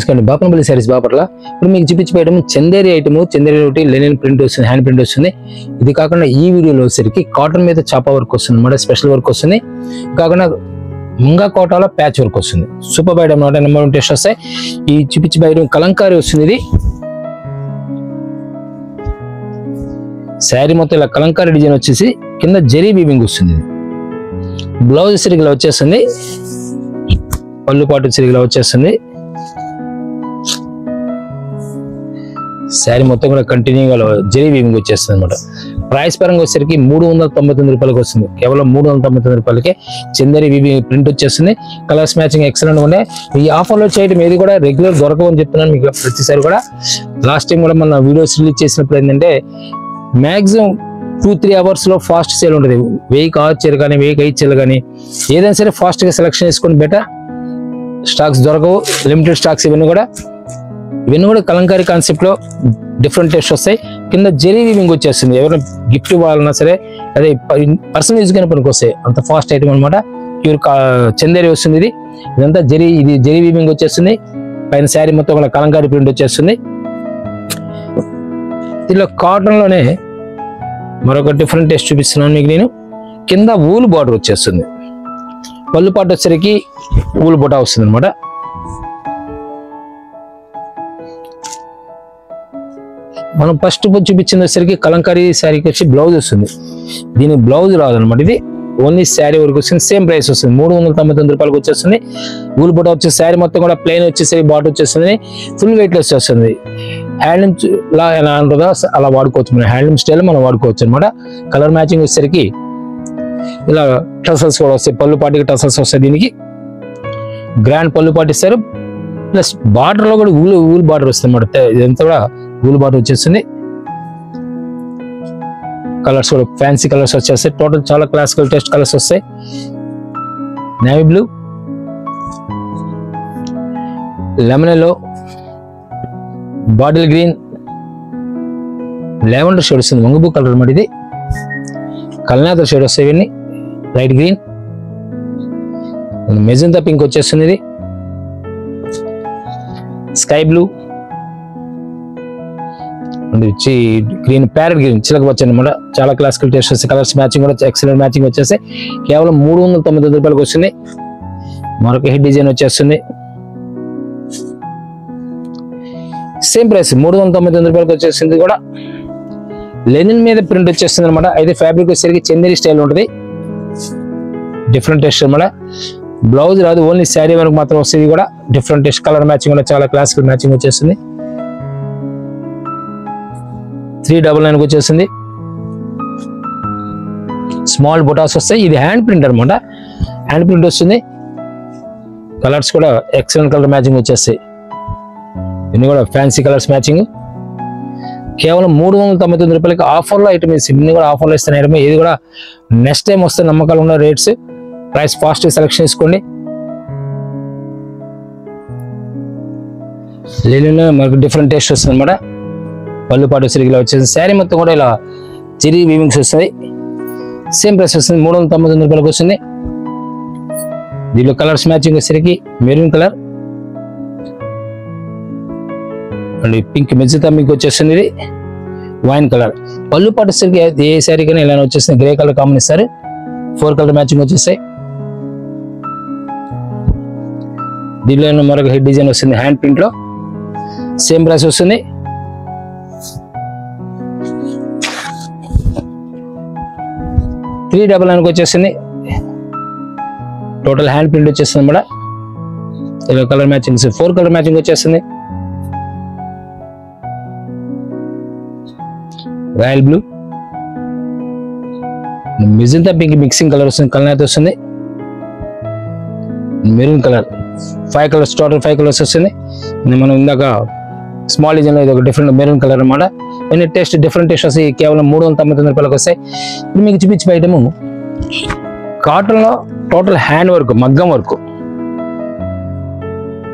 నమస్కారం బాపనపల్లి సారీస్ బాపట్ల. ఇప్పుడు మీకు చూపించబోయడం చందేరి ఐటమ్, చందేరి ఒకటి లెనిన్ ప్రింట్ వస్తుంది, హ్యాండ్ ప్రింట్ వస్తుంది. ఇది కాకుండా ఈ వీడియోలో వచ్చేసరికి కాటన్ మీద చాపా వర్క్ వస్తుంది అన్నమాట, స్పెషల్ వర్క్ వస్తుంది. కాకుండా ముంగా కోటాలో ప్యాచ్ వర్క్ వస్తుంది. సూపర్ బైడ్ అన్నమాట, నెంబర్ 1 టెస్ట్ వస్తాయి. ఈ చూపించబోయడం కలంకారీ వస్తుంది. ఇది శారీ మొత్తం ఇలా కలంకారీ డిజైన్ వచ్చేసి కింద జరీ వీవింగ్ వస్తుంది. బ్లౌజ్ సిరిగిలా వచ్చేస్తుంది, పళ్ళు పాటు సిరిగిలా వచ్చేస్తుంది. శారీ మొత్తం కూడా కంటిన్యూగా జరీ వీవింగ్ వచ్చేస్తుంది అనమాట. ప్రైస్ పరంగా వచ్చేసరికి 399 రూపాయలకి వస్తుంది. కేవలం 399 రూపాయలకే చందేరి వీవింగ్ ప్రింట్ వచ్చేస్తుంది. కలర్స్ మ్యాచింగ్ ఎక్సలెంట్ ఉన్నాయి. ఈ ఆఫర్లో చేయడం ఏది కూడా రెగ్యులర్ దొరకవని చెప్తున్నాను మీకు ప్రతిసారి కూడా. లాస్ట్ టైం కూడా మన వీడియోస్ రిలీజ్ చేసినప్పుడు ఏంటంటే మ్యాక్సిమం 2-3 అవర్స్ లో ఫాస్ట్ సేల్ ఉంటుంది. 1000 చీర కానీ 1005 చీరలు కానీ ఏదైనా సరే ఫాస్ట్ గా సెలెక్షన్ చేసుకుని బెటర్. స్టాక్స్ దొరకవు, లిమిటెడ్ స్టాక్స్. ఇవన్నీ కూడా కలంకారీ కాన్సెప్ట్ లో డిఫరెంట్ టేస్ట్ వస్తాయి. కింద జరీ వీవింగ్ వచ్చేస్తుంది. ఎవరైనా గిఫ్ట్ ఇవ్వాలన్నా సరే, అదే పర్సనల్ యూజ్ కానీ పనికి వస్తాయి. అంత ఫాస్ట్ ఐటమ్ అనమాట. ప్యూర్ చందేరి వస్తుంది. ఇదంతా ఇది జరీ వీవింగ్ వచ్చేస్తుంది. పైన శారీ మొత్తం కూడా కలంకారీ ప్రింట్ వచ్చేస్తుంది. దీనిలో కాటన్ లోనే మరొక డిఫరెంట్ టేస్ట్ చూపిస్తున్నాను మీకు నేను. కింద ఊలు బార్డర్ వచ్చేస్తుంది. పళ్ళు పాటు వచ్చేసరికి ఊలు బొటా వస్తుంది అనమాట. మనం ఫస్ట్ చూపించింది వచ్చేసరికి కలంకారీ శారీకి వచ్చి బ్లౌజ్ వస్తుంది. దీనికి బ్లౌజ్ రాదనమాట. ఇది ఓన్లీ శారీ వరకు వస్తుంది. సేమ్ ప్రైస్ వస్తుంది, 399 రూపాయలకు వచ్చేస్తుంది. ఊలు బొటా వచ్చే శారీ మొత్తం కూడా ప్లెయిన్ వచ్చేసరికి బార్డర్ వచ్చేస్తుంది. ఫుల్ వెయిట్ లెస్ వస్తుంది. హ్యాండ్లూమ్ ఎలా ఉంటుందో అలా వాడుకోవచ్చు. మనం హ్యాండ్లూమ్ స్టైల్ మనం వాడుకోవచ్చు అనమాట. కలర్ మ్యాచింగ్ వచ్చేసరికి ఇలా టసల్స్ కూడా వస్తాయి. పళ్ళు పాటికి టసల్స్ వస్తాయి. దీనికి గ్రాండ్ పళ్ళు పాటిస్తారు. ప్లస్ బార్డర్ లో కూడా ఊలు బార్డర్ వస్తుంది అనమాట. ఇదంతా కూడా ఊలు బార్డర్ వచ్చేస్తుంది. కలర్స్ కూడా ఫ్యాన్సీ కలర్స్ వచ్చేస్తాయి. టోటల్ చాలా క్లాసికల్ టెస్ట్ కలర్స్ వస్తాయి. Navy blue, lemon yellow, bottle green, lavender shade వస్తుంది. మంగుబూ కలర్ అనమాట. ఇది కల్నాథర్ షేడ్ వస్తాయి. ఇవన్నీ లైట్ గ్రీన్, మెజంతా పింక్ వచ్చేస్తుంది. ఇది sky blue, green, parrot green, చిలక వచ్చాయి అనమాట. చాలా క్లాసికల్ టేస్ట్ వస్తాయి. కలర్స్ మ్యాచింగ్ కూడా ఎక్సలెంట్ మ్యాచింగ్ వచ్చేసి కేవలం 399 రూపాయలకు వస్తుంది. మరొక హెడ్ డిజైన్ వచ్చేస్తుంది. సేమ్ ప్రైస్ 399 రూపాయలకు వచ్చేసింది. కూడా లెనిన్ మీద ప్రింట్ వచ్చేస్తుంది అనమాట. అయితే ఫ్యాబ్రిక్ వచ్చేసరికి చందేరి స్టైల్ ఉంటుంది. డిఫరెంట్ టేస్ట్ అనమాట. బ్లౌజ్ రాదు, ఓన్లీ శారీ వరకు మాత్రం వస్తుంది. కూడా డిఫరెంట్ టేస్ట్. కలర్ మ్యాచింగ్ కూడా చాలా క్లాసికల్ మ్యాచింగ్ వచ్చేస్తుంది. 399 వచ్చేసింది. స్మాల్ బొటాస్ వస్తాయి. ఇది హ్యాండ్ ప్రింట్ అనమాట. హ్యాండ్ ప్రింట్ వస్తుంది. కలర్స్ కూడా ఎక్సలెంట్ కలర్ మ్యాచింగ్ వచ్చేస్తాయి. ఇన్ని కూడా ఫ్యాన్సీ కలర్స్ మ్యాచింగ్. కేవలం 399 రూపాయలకి ఆఫర్లో ఐటమ్. ఇన్ని కూడా ఆఫర్లో ఇస్తున్న ఐటమ్. ఇది కూడా నెక్స్ట్ టైం వస్తే నమ్మకాలు ఉన్న రేట్స్. ప్రైస్ ఫాస్ట్ సెలెక్షన్ చేసుకోండి. లెనిన్ మనకు డిఫరెంట్ టేస్ట్ వస్తుంది అనమాట. పళ్ళు పాటు సిరిగిలా వచ్చేసి శారీ మొత్తం కూడా ఇలా జరీ వీవింగ్స్ వస్తుంది. సేమ్ ప్రైస్ వస్తుంది, 399 రూపాయలకు వస్తుంది. దీనిలో కలర్స్ మ్యాచింగ్ వచ్చేసరికి maroon colour and pink, magenta pink వచ్చేస్తుంది. ఇది వైన్ కలర్. పళ్ళు పాటు సరికి ఏ శారీ కానీ ఇలా వచ్చేస్తుంది. గ్రే కలర్ కామన్ ఇస్తారు. 4 కలర్ మ్యాచింగ్ వచ్చేస్తాయి. దీనిలో మరొక హెడ్ డిజైన్ వస్తుంది హ్యాండ్ ప్రింట్ లో. సేమ్ ప్రైస్ వస్తుంది. $399 వచ్చేసింది. టోటల్ హ్యాండ్ ప్రింట్ వచ్చేస్తుంది అన్నమాట. ఇలా కలర్ మ్యాచింగ్ 4 కలర్ మ్యాచింగ్ వచ్చేస్తుంది. Royal blue, magenta pink mixing colour వస్తుంది. కలర్ వస్తుంది. Maroon colour. 5 colours, total 5 colours వస్తుంది. మనం ఇందాక స్మాల్ డిజైన్ లో ఇది ఒక డిఫరెంట్ మెరూన్ కలర్ అనమాట. ఇవన్నీ టేస్ట్ డిఫరెంట్ టేస్ట్ వస్తాయి. కేవలం 399 రూపాయలకు వస్తాయి. ఇప్పుడు మీకు చూపించే ఐటమ్ కాటన్ లో టోటల్ హ్యాండ్ వర్క్, మగ్గం వర్క్.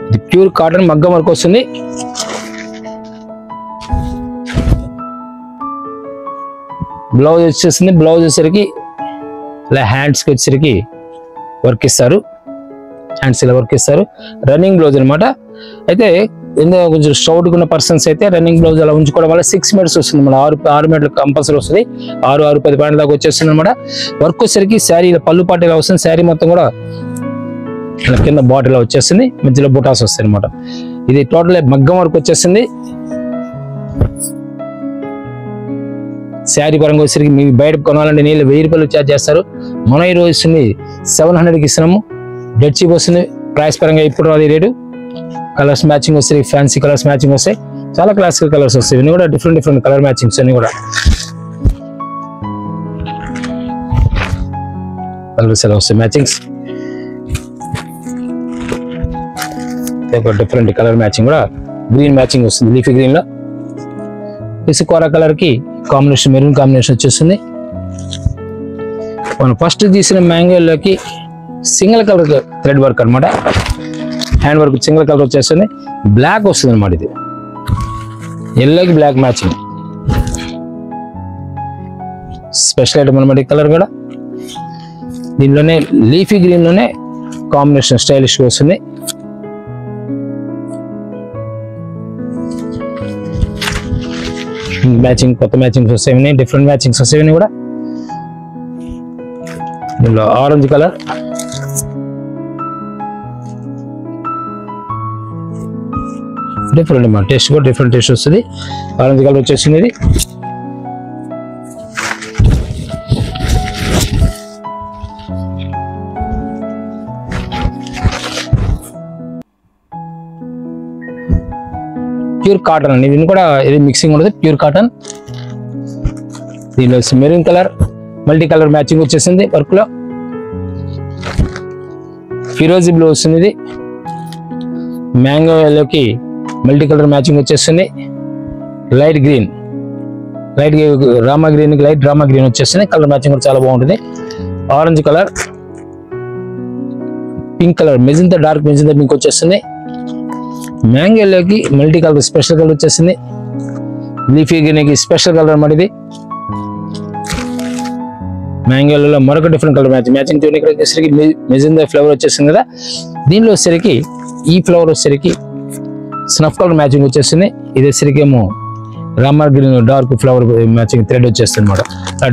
ఇది ప్యూర్ కాటన్ మగ్గం వర్క్ వస్తుంది. బ్లౌజ్ వచ్చేసింది. బ్లౌజ్ వచ్చేసరికి ఇలా హ్యాండ్స్కి వచ్చేసరికి వర్క్ ఇస్తారు. హ్యాండ్స్ ఇలా వర్క్ ఇస్తారు. రన్నింగ్ బ్లౌజ్ అనమాట. అయితే ఎందుకంటే కొంచెం షౌట్ ఉన్న పర్సన్స్ అయితే రన్నింగ్ బ్లౌజ్ అలా ఉంచుకోవడం వల్ల 6 మీటర్స్ వస్తుంది మన 6 మీటర్లు కంపల్సరీ వస్తుంది. 6-10 పాయింట్ దాకా వచ్చేస్తుంది అనమాట. వర్క్ వచ్చేసరికి శారీ పళ్ళు పాటు ఇలా వస్తుంది. శారీ మొత్తం కూడా ఇలా కింద బాటిల్ ఇలా వచ్చేస్తుంది, మధ్యలో బుటాస్ వస్తాయి అనమాట. ఇది టోటల్ మగ్గం వర్క్ వచ్చేసింది. శారీ పరంగా వచ్చేసరికి మీకు బయట కొనాలంటే నీళ్ళు 1000 రూపాయలు ఛార్జ్ చేస్తారు. మనం ఈ రోజు వస్తుంది 700కి ఇస్తున్నాము. డెడ్ చీప్ వస్తుంది ప్రైస్ పరంగా. ఇప్పుడు అది రేటు. కలర్స్ మ్యాచింగ్ వస్తాయి, ఫ్యాన్సీ కలర్స్ మ్యాచింగ్ వస్తాయి, చాలా క్లాసికల్ కలర్స్ వస్తాయి. ఇవన్నీ కూడా డిఫరెంట్ కలర్ మ్యాచింగ్స్ అన్ని కూడా కలర్స్ ఎలా వస్తాయి మ్యాచింగ్స్. డిఫరెంట్ కలర్ మ్యాచింగ్ కూడా గ్రీన్ మ్యాచింగ్ వస్తుంది. లీఫీ గ్రీన్ లో ఇసుకోరా కలర్ కి కాంబినేషన్ మెరూన్ కాంబినేషన్ వచ్చేస్తుంది. మనం ఫస్ట్ తీసిన మ్యాంగోలోకి సింగిల్ కలర్ థ్రెడ్ వర్క్ అనమాట. హ్యాండ్ వర్క్ సింగిల్ కలర్ వచ్చేస్తుంది. బ్లాక్ వస్తుంది అనమాట. ఇది ఎల్లోకి బ్లాక్ మ్యాచింగ్ స్పెషల్ ఐటమ్ అనమాట. ఈ కలర్ కూడా దీనిలోనే లీఫీ గ్రీన్ లోనే కాంబినేషన్ స్టైలిష్ వస్తుంది. మ్యాచింగ్ కొత్త మ్యాచింగ్స్ వస్తాయి, డిఫరెంట్ మ్యాచింగ్స్ వస్తాయి కూడా. దీనిలో ఆరెంజ్ కలర్, డిఫరెంట్ అన్నమాట. టేస్ట్ కూడా డిఫరెంట్ టేస్ట్ వస్తుంది. ఆరెంజ్ కలర్ వచ్చేసింది. ఇది ప్యూర్ కాటన్ అండి. ఇది కూడా ఇది మిక్సింగ్ ఉండదు, ప్యూర్ కాటన్. దీనిలో maroon colour multi colour matching వచ్చేసింది. వర్క్ లో ఫిరోజీ బ్లూ వస్తుంది. ఇది మ్యాంగో ఎల్లోకి మల్టీ కలర్ మ్యాచింగ్ వచ్చేస్తుంది. Light green, light Rama green కి లైట్ రామా గ్రీన్ వచ్చేస్తుంది. కలర్ మ్యాచింగ్ కూడా చాలా బాగుంటుంది. Orange colour, pink colour, magenta dark magenta pink వచ్చేస్తుంది. మ్యాంగోలోకి మల్టీ కలర్ స్పెషల్ కలర్ వచ్చేసింది. లీఫీ గ్రీన్ కి స్పెషల్ కలర్ అన్నమాట. ఇది మ్యాంగోలలో మరొక డిఫరెంట్ కలర్ మ్యాచింగ్ చూడండి. ఇక్కడ వచ్చేసరికి మెజంతా ఫ్లవర్ వచ్చేసింది కదా. దీనిలో వచ్చేసరికి ఈ ఫ్లవర్ వచ్చేసరికి స్నఫ్ కలర్ మ్యాచింగ్ వచ్చేస్తుంది. ఇది వచ్చేసరికి ఏమో Rama green dark flower matching thread వచ్చేస్తుంది అనమాట.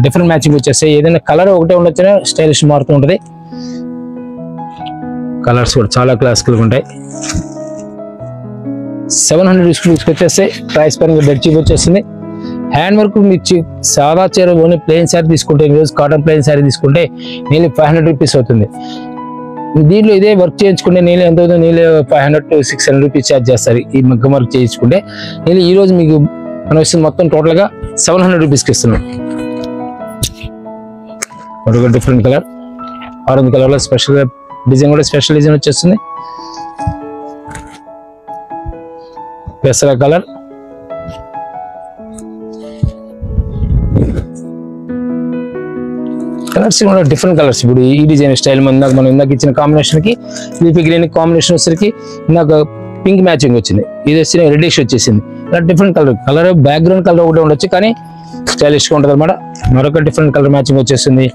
డిఫరెంట్ మ్యాచింగ్ వచ్చేస్తాయి. ఏదైనా కలర్ ఒకటే ఉండొచ్చు, స్టైలిష్ మారుతూ ఉంటుంది. కలర్స్ కూడా చాలా క్లాసికల్ ఉంటాయి. 700 రూపీస్కి వచ్చేస్తే ప్రైస్ పరంగా డెడ్ చీప్ వచ్చేస్తుంది. హ్యాండ్ వర్క్ మీకు సాదా చీర ఓన్లీ ప్లెయిన్ శారీ తీసుకుంటే, ఈరోజు కాటన్ ప్లెయిన్ శారీ తీసుకుంటే నీళ్ళు 500 రూపీస్ అవుతుంది. దీంట్లో ఇదే వర్క్ చేయించుకుంటే నీళ్ళు ఎంత అవుతుంది? నీళ్ళు 500 to 600 రూపీస్ ఛార్జ్ చేస్తారు. ఈ మగ్గం వర్క్ చేయించుకుంటే నీళ్ళు ఈ రోజు మీకు మనం ఇస్తుంది మొత్తం టోటల్ గా 700 రూపీస్కి ఇస్తున్నాం. మరొక డిఫరెంట్ కలర్ ఆరెంజ్ కలర్ లో స్పెషల్ డిజైన్ కూడా స్పెషల్ డిజైన్ వచ్చేస్తుంది. పెసర కలర్, కలర్స్ కూడా డిఫరెంట్ కలర్స్. ఇప్పుడు ఈ డిజైన్ స్టైల్ మనం ఇందాక ఇచ్చిన కాంబినేషన్ కి లీఫీ గ్రీన్ కాంబినేషన్ వచ్చేసరికి ఇందాక పింక్ మ్యాచింగ్ వచ్చింది. ఇది వచ్చి రెడ్డిష్ వచ్చేసింది. డిఫరెంట్ కలర్ బ్యాక్గ్రౌండ్ కలర్ ఒకటే ఉండొచ్చు, కానీ స్టైలిష్ గా ఉంటుంది అనమాట. మరొక డిఫరెంట్ కలర్ మ్యాచింగ్ వచ్చేసింది.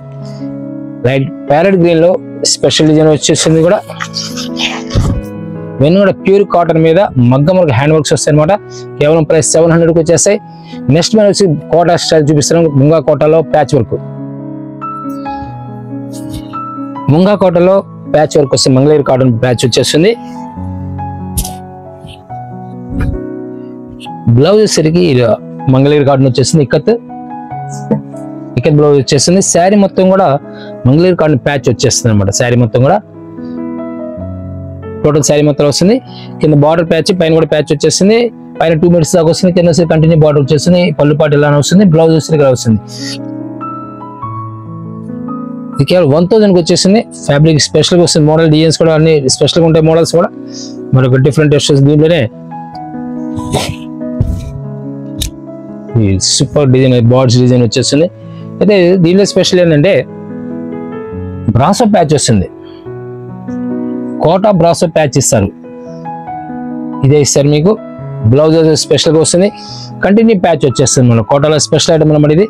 లైట్ ప్యారెట్ గ్రీన్ లో స్పెషల్ డిజైన్ వచ్చేసింది కూడా. ఇవన్నీ కూడా ప్యూర్ కాటన్ మీద మగ్గం వర్క్ హ్యాండ్ వర్క్స్ వస్తాయి అనమాట. కేవలం ప్రైస్ 700కి వచ్చేస్తాయి. నెక్స్ట్ మనం వచ్చి కోటా స్టైల్ చూపిస్తున్నాం. ముంగా కోటాలో ప్యాచ్ వర్క్, ముంగా కోటలో ప్యాచ్ వర్క్ వస్తుంది. మంగళగిరి కాటన్ ప్యాచ్ వచ్చేస్తుంది. బ్లౌజ్ వచ్చేసరికి మంగళగిరి కాటన్ వచ్చేస్తుంది. ఇక్కత్ బ్లౌజ్ వచ్చేస్తుంది. శారీ మొత్తం కూడా మంగళగిరి కాటన్ ప్యాచ్ వచ్చేస్తుంది అనమాట. శారీ మొత్తం కూడా టోటల్ శారీ మొత్తం వస్తుంది. కింద బార్డర్ ప్యాచ్, పైన కూడా ప్యాచ్ వచ్చేస్తుంది. పైన 2 మీటర్స్ దాకా వస్తుంది. కింద కంటిన్యూ బార్డర్ వచ్చేస్తుంది. పళ్ళు పాటు ఇలానే వస్తుంది. బ్లౌజ్ వచ్చేసి ఇక్కడ వస్తుంది. ఇది కేవలం 1000కి వచ్చేసింది. ఫ్యాబ్రిక్ స్పెషల్గా వస్తుంది. మోడల్ డిజైన్స్ కూడా అన్ని స్పెషల్గా ఉంటాయి. మోడల్స్ కూడా మరొక డిఫరెంట్ వస్తుంది. దీంట్లోనే సూపర్ డిజైన్ బార్డ్స్ డిజైన్ వచ్చేస్తుంది. అయితే దీనిలో స్పెషల్ ఏంటంటే బ్రాసో ప్యాచ్ వస్తుంది. కోటా బ్రాసో ప్యాచ్ ఇస్తారు. ఇదే ఇస్తారు మీకు. బ్లౌజ్ స్పెషల్గా వస్తుంది. కంటిన్యూ ప్యాచ్ వచ్చేస్తుంది. మన కోటాలో స్పెషల్ ఐటమ్ అన్నమాట. ఇది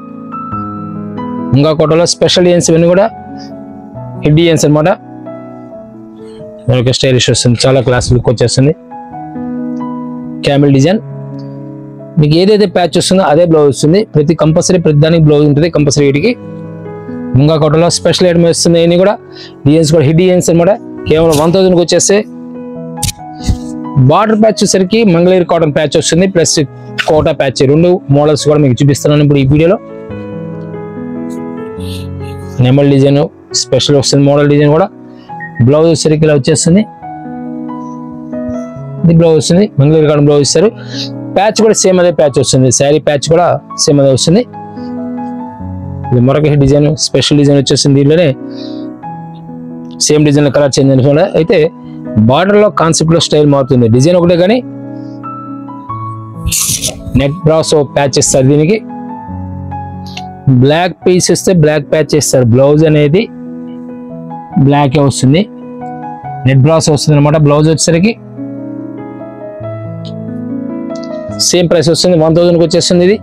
ఇంకా కోటాలో స్పెషల్ డిజైన్స్ ఇవన్నీ కూడా హిట్ డిజైన్స్ అనమాట. మరొక స్టైలిష్ వస్తుంది. చాలా క్లాస్ లుక్ వచ్చేస్తుంది. Camel design. మీకు ఏదైతే ప్యాచ్ వస్తుందో అదే బ్లౌజ్ వస్తుంది. ప్రతి దానికి బ్లౌజ్ ఉంటుంది కంపల్సరీ. వీటికి ముంగా కోటలో స్పెషల్ ఐటమ్ వస్తుంది. ఇవన్నీ కూడా డిజైన్స్ కూడా హిట్ డిజైన్స్ అనమాట. కేవలం 1000కి వచ్చేస్తే బార్డర్ ప్యాచ్ వచ్చేసరికి మంగళగిరి కాటన్ ప్యాచ్ వస్తుంది, ప్లస్ కోటా ప్యాచ్. 2 మోడల్స్ కూడా మీకు చూపిస్తున్నాను ఇప్పుడు ఈ వీడియోలో. నెమల్ డిజైన్ స్పెషల్ వస్తుంది, మోడల్ డిజైన్ కూడా. బ్లౌజ్ వచ్చేసరికి ఇలా వచ్చేస్తుంది. ఇది బ్లౌజ్ వస్తుంది, మంగళగిరి కాటన్ బ్లౌజ్ ఇస్తారు. ప్యాచ్ కూడా సేమ్ అదే ప్యాచ్ వస్తుంది. శారీ ప్యాచ్ కూడా సేమ్ అదే వస్తుంది. ఇది మరొక డిజైన్ స్పెషల్ డిజైన్ వచ్చేస్తుంది. దీంట్లోనే సేమ్ డిజైన్ కలర్ చేంజ్ అయిన అయితే బార్డర్ లో కాన్సెప్ట్ లో స్టైల్ మారుతుంది. డిజైన్ ఒకటే కానీ నెట్ బ్రాసో ప్యాచ్ ఇస్తారు. దీనికి బ్లాక్ పీస్ ఇస్తే బ్లాక్ ప్యాచ్ ఇస్తారు. బ్లౌజ్ అనేది బ్లాక్ వస్తుంది, నెట్ బ్రాసో వస్తుంది అనమాట. బ్లౌజ్ వచ్చేసరికి సేమ్ ప్రైస్ వస్తుంది, 1000కి వచ్చేస్తుంది. ఇది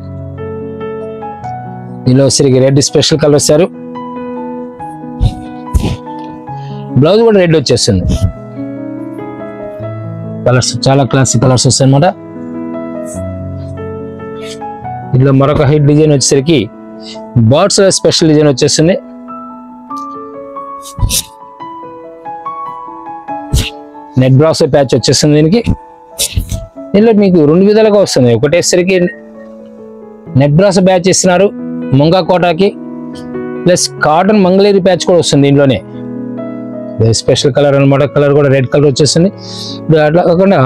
దీనిలో వచ్చేసరికి రెడ్ స్పెషల్ కలర్ వస్తారు. బ్లౌజ్ కూడా రెడ్ వచ్చేస్తుంది. కలర్స్ చాలా క్లాసిక్ కలర్స్ వస్తాయి అనమాట. ఇందులో మరొక హైట్ డిజైన్ వచ్చేసరికి బార్డ్స్ స్పెషల్ డిజైన్ వచ్చేస్తుంది. నెట్ బ్రాసో ప్యాచ్ వచ్చేస్తుంది. దీనికి దీనిలో మీకు 2 విధాలుగా వస్తుంది. ఒకటేసరికి నెట్ బ్రాసో ప్యాచ్ ఇస్తున్నారు ముంగా కోటాకి, ప్లస్ కాటన్ మంగళగిరి ప్యాచ్ కూడా వస్తుంది దీంట్లోనే. స్పెషల్ కలర్ అనమాట. కలర్ కూడా రెడ్ కలర్ వచ్చేస్తుంది. ఇప్పుడు అట్లా కాకుండా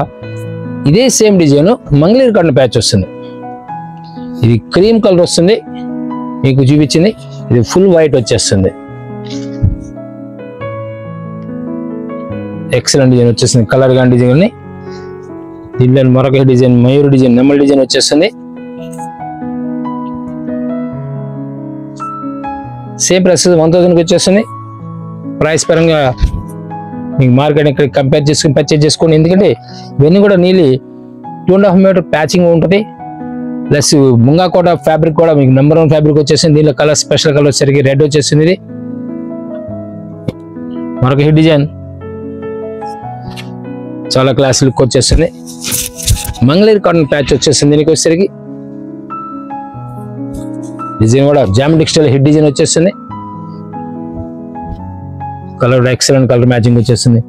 ఇదే same design Mangalagiri cotton patch వస్తుంది. ఇది క్రీమ్ కలర్ వస్తుంది మీకు చూపించింది. ఇది ఫుల్ వైట్ వచ్చేస్తుంది. ఎక్సలెంట్ డిజైన్ వచ్చేస్తుంది. కలర్ గాని డిజైన్. దీంట్లో మరొక డిజైన్ మయూర్ డిజైన్ నెమల్ డిజైన్ వచ్చేస్తుంది. సేమ్ ప్రైస్ 1000కి వచ్చేస్తుంది. ప్రైస్ పరంగా మీకు మార్కెట్ ఇక్కడ కంపేర్ చేసుకుని పర్చేజ్ చేసుకోండి. ఎందుకంటే ఇవన్నీ కూడా నీలి 2.5 మీటర్ ప్యాచింగ్ ఉంటుంది. ప్లస్ ముంగా కోట ఫ్యాబ్రిక్ కూడా మీకు నెంబర్ 1 ఫ్యాబ్రిక్ వచ్చేసింది. దీనిలో కలర్ స్పెషల్ కలర్ వచ్చేసరికి రెడ్ వచ్చేసింది. ఇది మరొక హిట్ డిజైన్ చాలా క్లాస్ లుక్ వచ్చేస్తుంది. మంగళగిరి కాటన్ ప్యాచ్ వచ్చేసింది. దీనికి వచ్చేసరికి డిజైన్ కూడా జామెట్రిక్ స్టైల్ హిట్ డిజైన్ వచ్చేస్తుంది. కలర్ ఎక్సలెంట్ కలర్ మ్యాచింగ్ వచ్చేస్తుంది.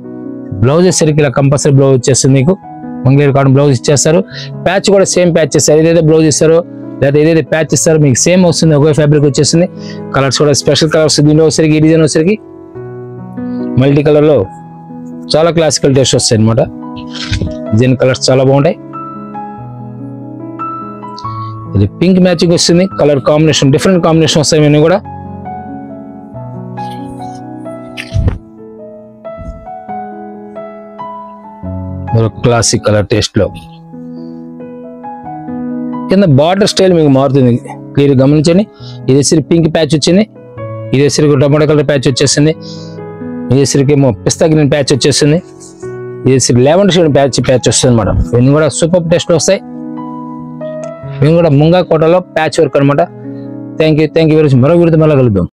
బ్లౌజ్ వచ్చేసరికి ఇలా కంపల్సరీ బ్లౌజ్ వచ్చేస్తుంది. మీకు మంగళగిరి కాటన్ బ్లౌజ్ ఇచ్చేస్తారు. ప్యాచ్ కూడా సేమ్ ప్యాచ్ ఇస్తారు. ఏదైతే బ్లౌజ్ ఇస్తారో లేదా ఏదైతే ప్యాచ్ ఇస్తారో మీకు సేమ్ వస్తుంది. ఒకే ఫ్యాబ్రిక్ వచ్చేస్తుంది. కలర్స్ కూడా స్పెషల్ కలర్స్. దీనిలో వచ్చేసరికి ఈ డిజైన్ వచ్చేసరికి మల్టీ కలర్ లో చాలా క్లాసికల్ టేస్ట్ వస్తాయి అనమాట. డిజైన్ కలర్స్ చాలా బాగుంటాయి. ఇది పింక్ మ్యాచింగ్ వస్తుంది. కలర్ కాంబినేషన్ డిఫరెంట్ కాంబినేషన్ వస్తాయి. ఇవన్నీ కూడా క్లాసిక్ కలర్ టేస్ట్ లో. కింద బార్డర్ స్టైల్ మీకు మారుతుంది. క్లియర్ గమనించండి. ఇది వచ్చి పింక్ ప్యాచ్ వచ్చింది. ఇది వచ్చి టొమాటో కలర్ ప్యాచ్ వచ్చేసింది. ఇది వచ్చరికి ఏమో పిస్తా గ్రీన్ ప్యాచ్ వచ్చేసింది. ఇది వచ్చి లెవెండర్ షేడ్ ప్యాచ్ వస్తుంది అనమాట. ఇవన్నీ కూడా సూపర్ టేస్ట్ వస్తాయి. ఇవి కూడా ముంగా కోటలో ప్యాచ్ వర్క్ అనమాట. Thank you very much. మరో వీడియోతో మళ్ళీ కలుద్దాం.